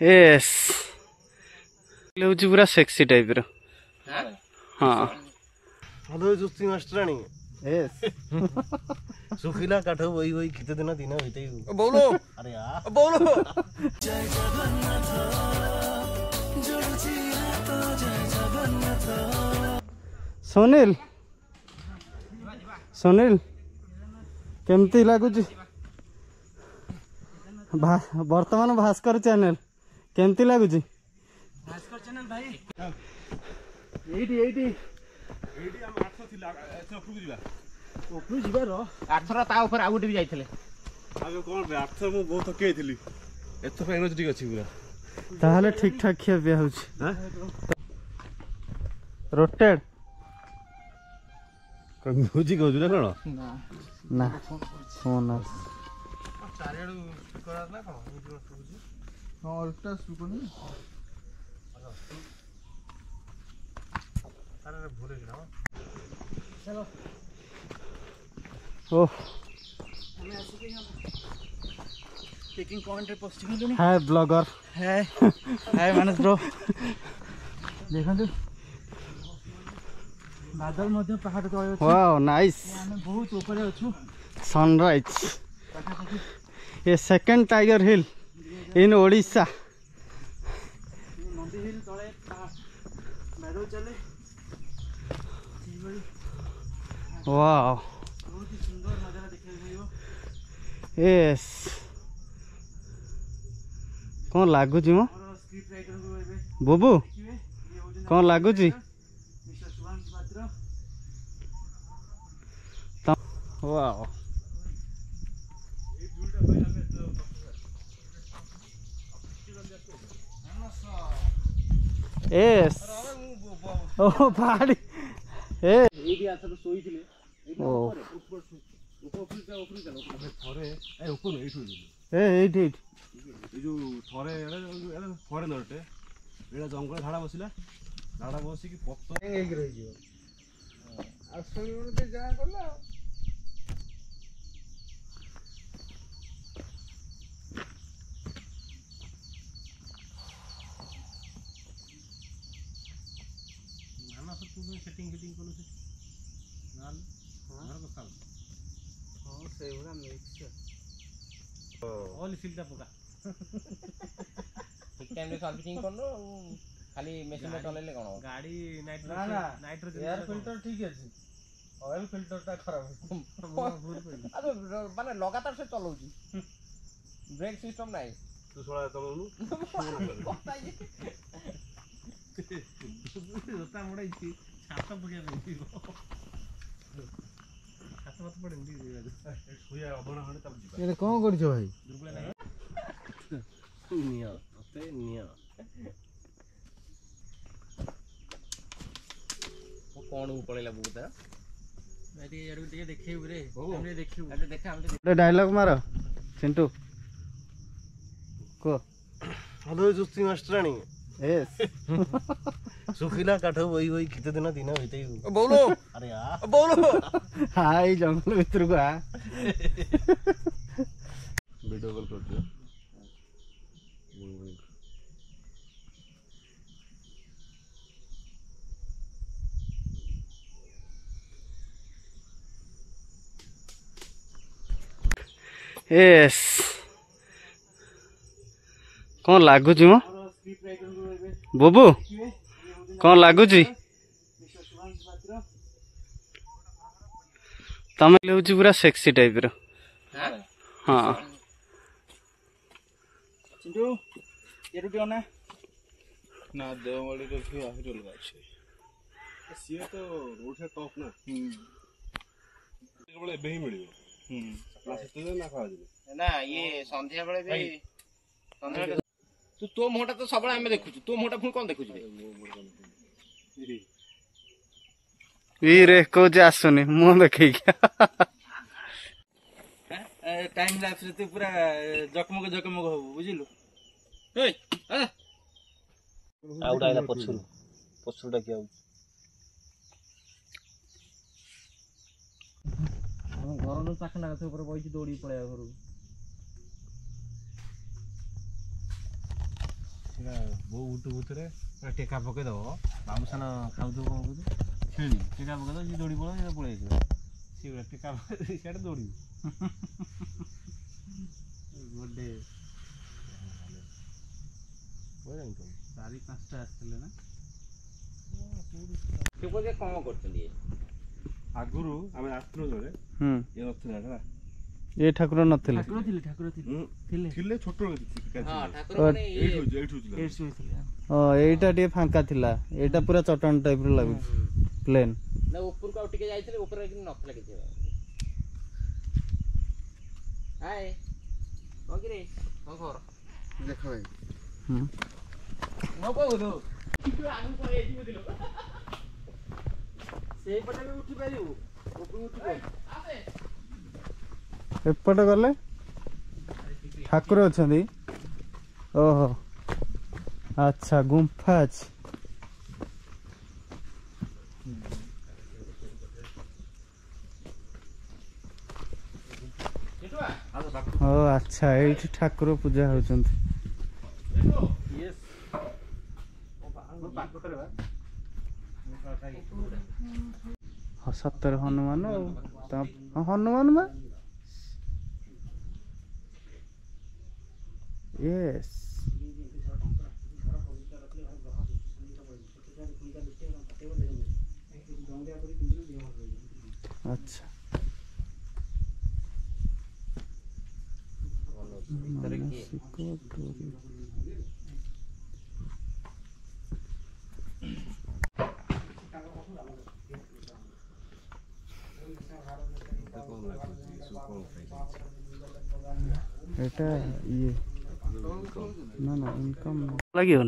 S पूरा sexy type रो। हाँ hello जुस्ती मास्टरानी S सुखिला काठ वही वही कितने दिन दिन होते बोलो अरे यार बोलो जय जगन्नाथ जोड़ुची तो जय जगन्नाथ। सुनील सुनील केमती लगुच वर्तमान भास्कर चैनल केमती लगुच भास्कर चैनल भाई एटी एटी एटी हम 800 थिला एसे उपरु जिबा उपरु जिबा रो 800 ता ऊपर आ गुटे भी जाइथले आगे कोन रे 800 मु बहुत के थिली एतो पे एनर्जी अछि पूरा ताहले ठीक ठाक खिया बिया होछ। हां रोटेड कोन म्यूजिक हो जुला कोन ना ना फोन चारियाडू स्पीकर ना कोन म्यूजिक सुबुजी हां अल्ट्रा सुपर नहीं अरे भूले गया चलो ओह हमें ऐसे के हम पिकिंग पॉइंट रे पोस्ट मिलुनी हाय ब्लॉगर हाय मानस ब्रो देखंतु बादल मध्य पहाड़ तळे अछि। वाओ नाइस हमें बहुत ऊपर अछु सनराइज ये सेकंड टाइगर हिल इन ओडिशा नंदी हिल तळे मैदान चले वाओ बहुत ही सुंदर नजारा देखै मिलियो। यस कौन लागुची मो और स्क्रिप्ट राइटर को एबे बुबू देखिबे ये होजन कौन लागुची मिस्टर सुभाष पात्र वाओ यस ओ पहाड़ी ए ये भी आथर सोई थिले ओ थरे ए ऊपर एठु ए एट एट ए जो थरे एला फॉरेनर टे एला जंगल झाड़ा बसिला झाड़ा बसी की पत्ता एक रही जियो असली उनते जा करला मानस तू सेटिंग फिटिंग कोन से नाल घर को साल हां सेवरा मिक्स ऑल सीलटा पका ठीक टाइम रे सर्विसिंग करनो खाली मशीन में चलेले कोन गाड़ी नाइट्रोजन एयर फिल्टर ठीक अछि ऑयल फिल्टर ता खराब अबे माने लगातार से चलाउची ब्रेक सिस्टम नाही तू छोड़ा तमनु जोता मोड़ाई छात पकिया नहीं छात मत पड़े नहीं सोया अबना हने तब जीवा ये कौन करछो भाई दुर्बल नहीं निया ते निया वो कोन उ पळेला बुता मैं यार के देखियो रे हमने देखियो अरे देखा हम डायलॉग मारो चिंटू को हेलो जुस्ती मास्टरानी यस सुखिला काठ वही वही कितने दिन होते बोलो अरे यार बोलो हाय जंगल भीतर को आ वीडियो कॉल कर दियो यस कौन लागुची मो स्क्रिप्ट राइटर को एबे बुबू देखिबे ये होजन कौन लागुची मिस्टर सुभाष पात्र तमे लेउची पूरा सेक्सी टाइप रो। हाँ चिंटू ये रुटी ओना ना देवमाली तो फिर आही रोल गाछ सिए तो रोड से टॉप ना केवल एबे ही मिलियो ना सेते ना खा दिबे ना ये संध्या बेले भी संध्या तू तो मोटा तो सबले हमें देखु तू मोटा फुल कोन देखु वीरे को जासुनी मुंह देखै क्या टाइम लैप्स रे तू पूरा जकमग जकमग हो बुझिलु ए आउट आइला पछुटा क्या घर नु चाखना गछ ऊपर बइची दौड़ी पळया घर ବୋଉ ବୁଟୁ ବୁଟୁରେ ଟେକା ପକେଇଦବ ବାବୁସାନ ଖାଉଥିବ କଣ କହୁଛୁ ଛେଳି ଟେକା ପକେଇଦବ ସିଏ ଦୌଡ଼ି ପଳେଇବ ସିଏ ପଳେଇ ଆସିବ ସିଏ ଟେକା ପକେଇ ସିଆଡ଼େ ଦୌଡ଼ିବ ଗୋଟେ 4-5ଟା ଆସିଥିଲେ ନା ସେ ବୋଧେ କଣ କରୁଛନ୍ତି ଆଗରୁ ଆମେ ଆସିଥିଲୁ ବେଳେ ଏ ନଥିଲା ହେଲା ଏ ଠାକୁର ନଥିଲେ ଥିଲେ ଛୋଟ ଏଇଟା ଟିକେ ଫାଙ୍କା ଥିଲା ଏଇଟା ପୁରା ଚଟାଣ ଟାଇପ ର ଲାଗୁଛି ପ୍ଲେନ ନା ଉପରକୁ ଆଉ ଟିକେ ଯାଇଥିଲେ ଉପରେ କିନ୍ତୁ ନଥିଲା କିଛି ହାଏ କଣ କିରେ କଣ ଖବର ଦେଖ ଭାଇ ମୋ କହୁଛୁ ଆଗକୁ ପଳେଇ ଯାଇଛୁ ବୁଝିଲୁ ସେଇପଟେ ବି ଉଠି ପାରିବୁ ଉପରକୁ ଉଠି ଆସେ ଏପଟେ ଗଲେ ଠାକୁର ଅଛନ୍ତି ଓହୋ ଆଚ୍ଛା ଗୁମ୍ଫା ଅଛି ଓ ଆଚ୍ଛା ଏଇଠି ଠାକୁର ପୂଜା ହଉଛନ୍ତି ସତରେ ହନୁମାନ ହନୁମାନ ବା Yes. अच्छा এটা ইয়ে না না ইনকাম লাগিও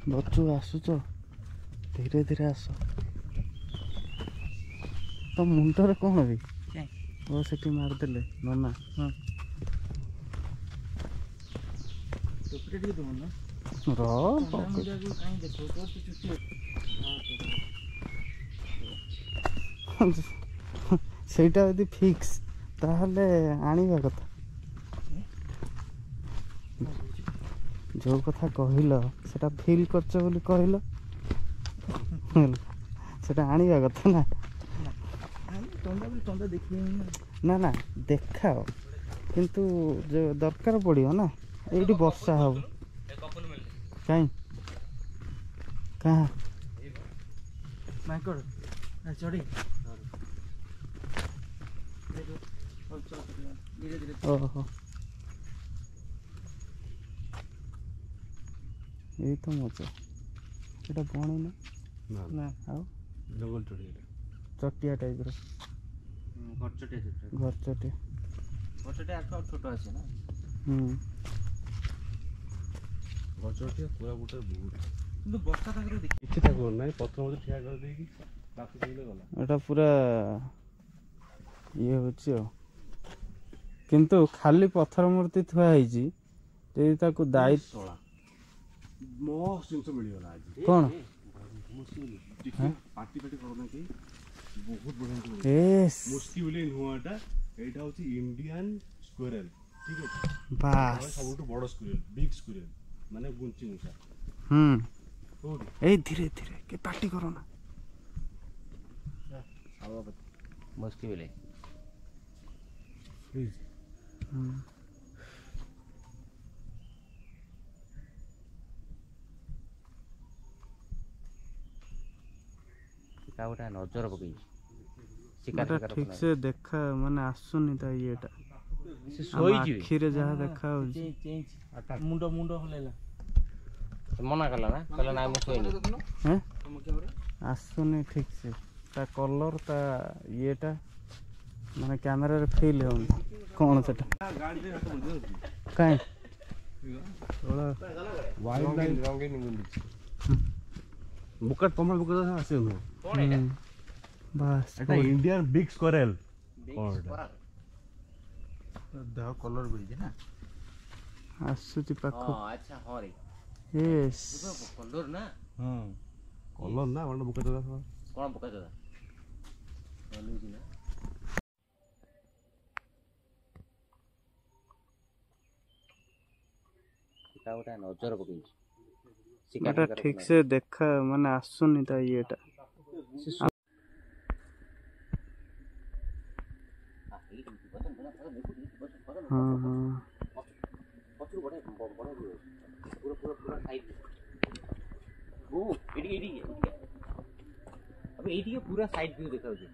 बच्चू आसुच धीरे धीरे आस तो मुंडरे कौन भी वो सेठी मारदेले नना ସେଇଟା ଯଦି ଫିକ୍ସ ତାହେଲେ ଆଣିବା କଥା ଯୋଉ କଥା କହିଲ ସେଟା ଫିଲ୍ କରୁଛ ବୋଲି କହିଲ ସେଟା ଆଣିବା କଥା ନା ନା ନା ଦେଖାଅ କିନ୍ତୁ ଯୋଉ ଦରକାର ପଡ଼ିବ ନା ଏଇଠି ବର୍ଷା ହବ କାଇଁ କାହା ଓହୋ ଏଇ ତ ମଜା ଏଇଟା ବଣେ ନା ଆଉ ଜଙ୍ଗଲ ଚଢ଼ି ଚଟିଆ ଟାଇପର ଘରଚଟିଆ ଆଠୁ ଛୋଟ ଅଛି ନା ଗଛଟିଆ ପୁରା ଗୋଟେ ବହୁତ କିନ୍ତୁ ବର୍ଷା ତାଙ୍କର କିଛି ଠାକୁର ନାହିଁ ପଥର ମধ্যে ଠିଆ କରିଦେଇକି ରାତି କହିଲେ ଗଲା ଏଟା ପୁରା ଇଏ ହଉଛି ଆଉ କିନ୍ତୁ ଖାଲି ପଥର ମୂର୍ତ୍ତି ଥୁଆ ହେଇଛି ଯଦି ତାକୁ ଦାୟିତ୍ୱ ମସ୍ତ ଜିନିଷ ମିଳିଗଲା ଆଜି କଣ ପାଟି ପାଟି କରୁନା କେହି ବହୁତ ବଢିଆ ମୁସ୍କି ବୋଲି ନୂଆଟା ଏଇଟା ହଉଛି ଇଣ୍ଡିଆନ ସ୍କ୍ୱେରେଲ ଠିକ ଅଛି ବାସ୍ ସବୁଠୁ ବଡ ସ୍କ୍ୱେରେଲ ବିଗ ସ୍କ୍ୱେରେଲ ମାନେ ଗୁଞ୍ଚି ମୂଷା ଏଇ ଧୀରେ ଧୀରେ କେ ପାଟି କର ନା ମୁସ୍କି ବୋଲି ଗୋଟେ ନଜର ପକେଇଛି ଠିକ ସେ ଦେଖା ମାନେ ଆସୁନି ତା ଇଏଟା ଆଖିରେ ଯାହା ଦେଖା ହଉଛି ମୁଣ୍ଡ ମୁଣ୍ଡ ହଲେଇଲା ମନା କଲା ନା କହିଲା ନାଇଁ ମୁଁ ଶୋଇନି ଆସୁନି ଠିକ ସେ ତା କଲର ତା ଇଏଟା ମାନେ କ୍ୟାମେରାରେ ଫିଲ୍ ହଉନି କଣ ସେଟା କାଇଁ ବୁକା ତମର ବୁକା ଆସିବ ନୁହଁ ବାସ୍ এটা ইন্ডিয়ান বিগ স্কোরেল ଦେହ କଲର ବୁଝିଛି ନା ଆସୁଛି ପାଖ ଆଚ୍ଛା ହଁ ରେ यस କଲର ନା କଲର ନା କଣ ବୁକା ଚୋଦା କଣ ପକା ଦାଦା ଚାଲୁଛି ନା ସେଟା ଗୋଟେ ନଜର ପକେଇଛି ଏଟା ଠିक से देखा माने आसुनी ता येटा हाँ हाँ पूरा साइड ओ एडी अब एडी पूरा साइड व्यू देखा होची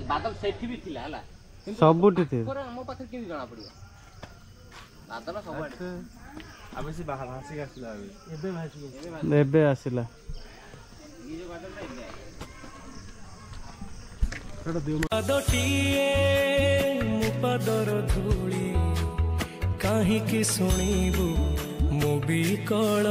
बादल सेठी भी थिला हला सबुठी थे पर हम पाखे के जाना पड़ियो बादल सब ଆମେ ସେ ବାହା ଭାସି ଆସିଲା ଏବେ ଭାସି एबे आसिला ये जो बादल नहीं ସେଟା ଦିଅ ପାଦଟିଏ ମୋ ପାଦର ଧୂଳି କାହିଁକି ଶୁଣିବୁ ମୋ ବିକଳ